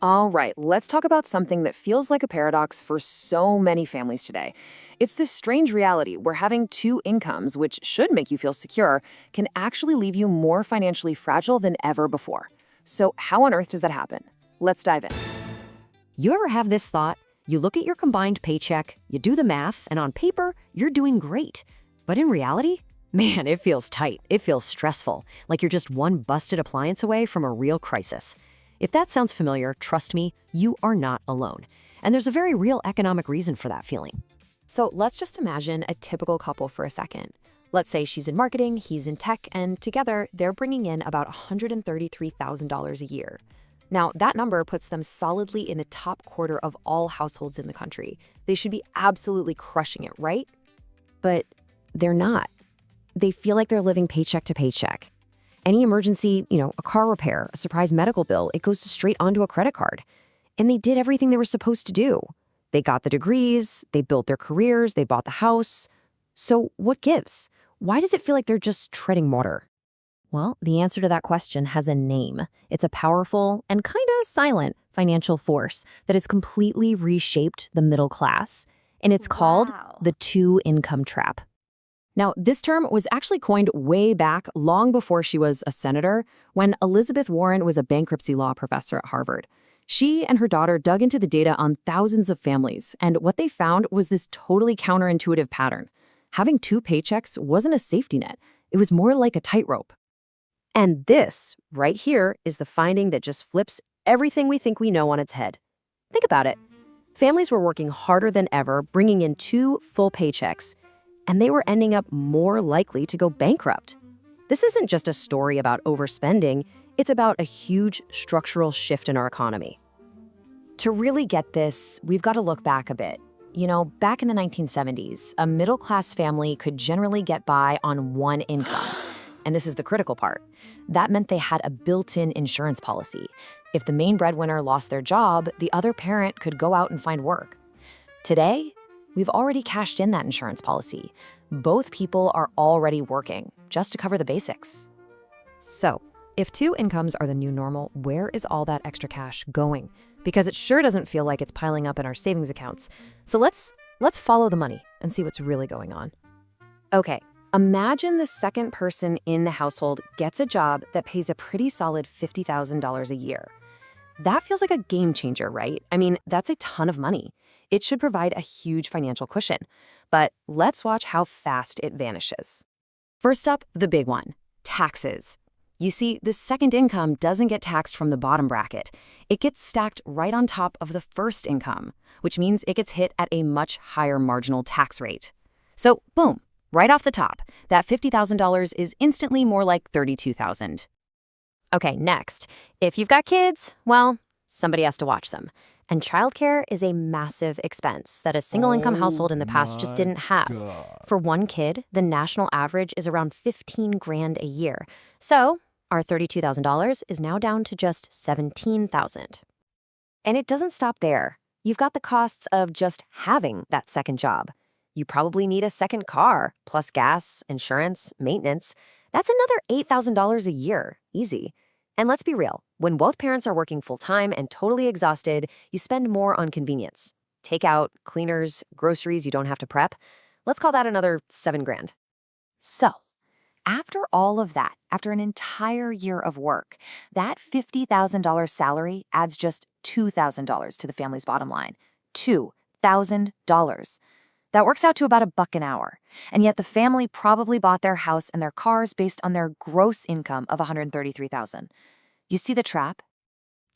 All right, let's talk about something that feels like a paradox for so many families today. It's this strange reality where having two incomes, which should make you feel secure, can actually leave you more financially fragile than ever before. So, how on earth does that happen? Let's dive in. You ever have this thought? You look at your combined paycheck, you do the math, and on paper, you're doing great. But in reality, man, it feels tight. It feels stressful, like you're just one busted appliance away from a real crisis. If that sounds familiar, trust me, you are not alone. And there's a very real economic reason for that feeling. So let's just imagine a typical couple for a second. Let's say she's in marketing, he's in tech, and together they're bringing in about $133,000 a year. Now, that number puts them solidly in the top quarter of all households in the country. They should be absolutely crushing it, right? But they're not. They feel like they're living paycheck to paycheck. Any emergency, a car repair, a surprise medical bill, it goes straight onto a credit card. And they did everything they were supposed to do. They got the degrees, they built their careers, they bought the house. So what gives? Why does it feel like they're just treading water? Well, the answer to that question has a name. It's a powerful and kind of silent financial force that has completely reshaped the middle class. And it's called the two-income trap. Now, this term was actually coined way back, long before she was a senator, when Elizabeth Warren was a bankruptcy law professor at Harvard. She and her daughter dug into the data on thousands of families, and what they found was this totally counterintuitive pattern. Having two paychecks wasn't a safety net. It was more like a tightrope. And this, right here, is the finding that just flips everything we think we know on its head. Think about it. Families were working harder than ever, bringing in two full paychecks, and they were ending up more likely to go bankrupt. This isn't just a story about overspending, it's about a huge structural shift in our economy. To really get this, we've got to look back a bit. Back in the 1970s, a middle-class family could generally get by on one income. And this is the critical part. That meant they had a built-in insurance policy. If the main breadwinner lost their job, the other parent could go out and find work. Today, we've already cashed in that insurance policy. Both people are already working, just to cover the basics. So, if two incomes are the new normal, where is all that extra cash going? Because it sure doesn't feel like it's piling up in our savings accounts. So let's follow the money and see what's really going on. Okay, imagine the second person in the household gets a job that pays a pretty solid $50,000 a year. That feels like a game changer, right? I mean, that's a ton of money. It should provide a huge financial cushion. But let's watch how fast it vanishes. First up, the big one, taxes. You see, the second income doesn't get taxed from the bottom bracket. It gets stacked right on top of the first income, which means it gets hit at a much higher marginal tax rate. So, boom, right off the top, that $50,000 is instantly more like $32,000. Okay, next, if you've got kids, well, somebody has to watch them. And childcare is a massive expense that a single-income household in the past just didn't have. For one kid, the national average is around $15,000 a year. So our $32,000 is now down to just $17,000. And it doesn't stop there. You've got the costs of just having that second job. You probably need a second car, plus gas, insurance, maintenance. That's another $8,000 a year, easy. And let's be real, when both parents are working full-time and totally exhausted, you spend more on convenience. Takeout, cleaners, groceries you don't have to prep. Let's call that another $7,000. So, after all of that, after an entire year of work, that $50,000 salary adds just $2,000 to the family's bottom line. $2,000. That works out to about $1 an hour. And yet the family probably bought their house and their cars based on their gross income of $133,000. You see the trap?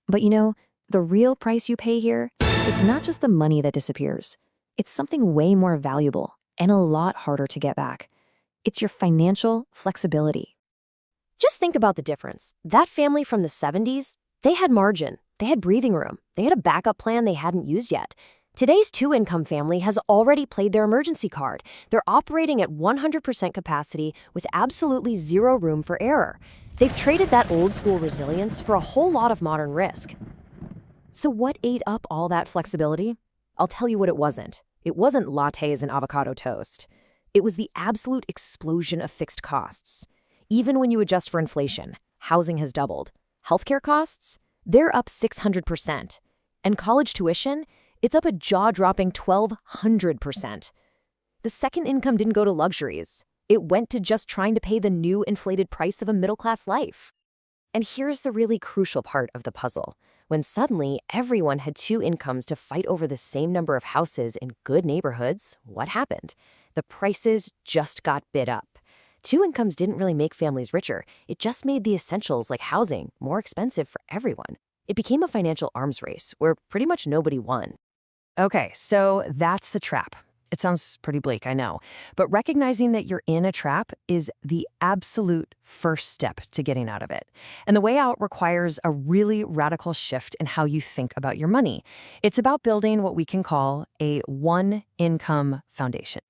But the real price you pay here, it's not just the money that disappears. It's something way more valuable and a lot harder to get back. It's your financial flexibility. Just think about the difference. That family from the 70s, they had margin, they had breathing room, they had a backup plan they hadn't used yet. Today's two-income family has already played their emergency card. They're operating at 100% capacity with absolutely zero room for error. They've traded that old-school resilience for a whole lot of modern risk. So what ate up all that flexibility? I'll tell you what it wasn't. It wasn't lattes and avocado toast. It was the absolute explosion of fixed costs. Even when you adjust for inflation, housing has doubled. Healthcare costs? they're up 600%. And college tuition, it's up a jaw-dropping 1,200%. The second income didn't go to luxuries. It went to just trying to pay the new inflated price of a middle-class life. And here's the really crucial part of the puzzle. When suddenly everyone had two incomes to fight over the same number of houses in good neighborhoods, what happened? The prices just got bid up. Two incomes didn't really make families richer. It just made the essentials like housing more expensive for everyone. It became a financial arms race where pretty much nobody won. Okay, so that's the trap. It sounds pretty bleak, I know, but recognizing that you're in a trap is the absolute first step to getting out of it. And the way out requires a really radical shift in how you think about your money. It's about building what we can call a one-income foundation.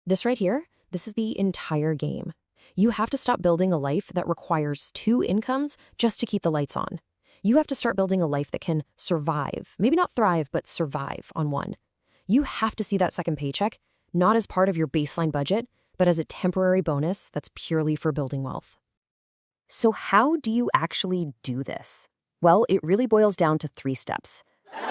This right here, this is the entire game. You have to stop building a life that requires two incomes just to keep the lights on. You have to start building a life that can survive, maybe not thrive, but survive on one. You have to see that second paycheck not as part of your baseline budget, but as a temporary bonus that's purely for building wealth. So how do you actually do this? Well, it really boils down to 3 steps.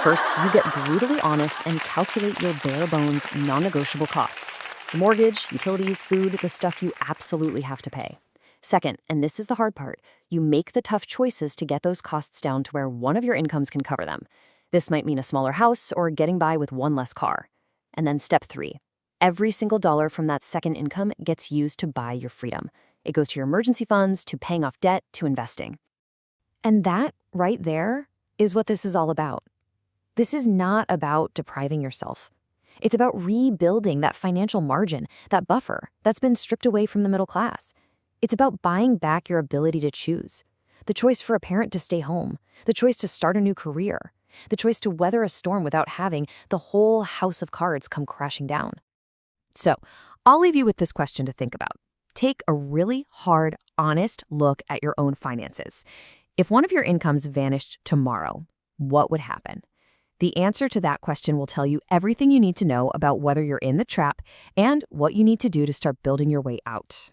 First, you get brutally honest and calculate your bare bones, non-negotiable costs. The mortgage, utilities, food, the stuff you absolutely have to pay. Second, and this is the hard part, you make the tough choices to get those costs down to where one of your incomes can cover them. This might mean a smaller house or getting by with one less car. And then step 3, every single dollar from that second income gets used to buy your freedom. It goes to your emergency funds, to paying off debt, to investing. And that, right there, is what this is all about. This is not about depriving yourself. It's about rebuilding that financial margin, that buffer that's been stripped away from the middle class. It's about buying back your ability to choose. The choice for a parent to stay home, the choice to start a new career, the choice to weather a storm without having the whole house of cards come crashing down. So, I'll leave you with this question to think about. Take a really hard, honest look at your own finances. If one of your incomes vanished tomorrow, what would happen? The answer to that question will tell you everything you need to know about whether you're in the trap and what you need to do to start building your way out.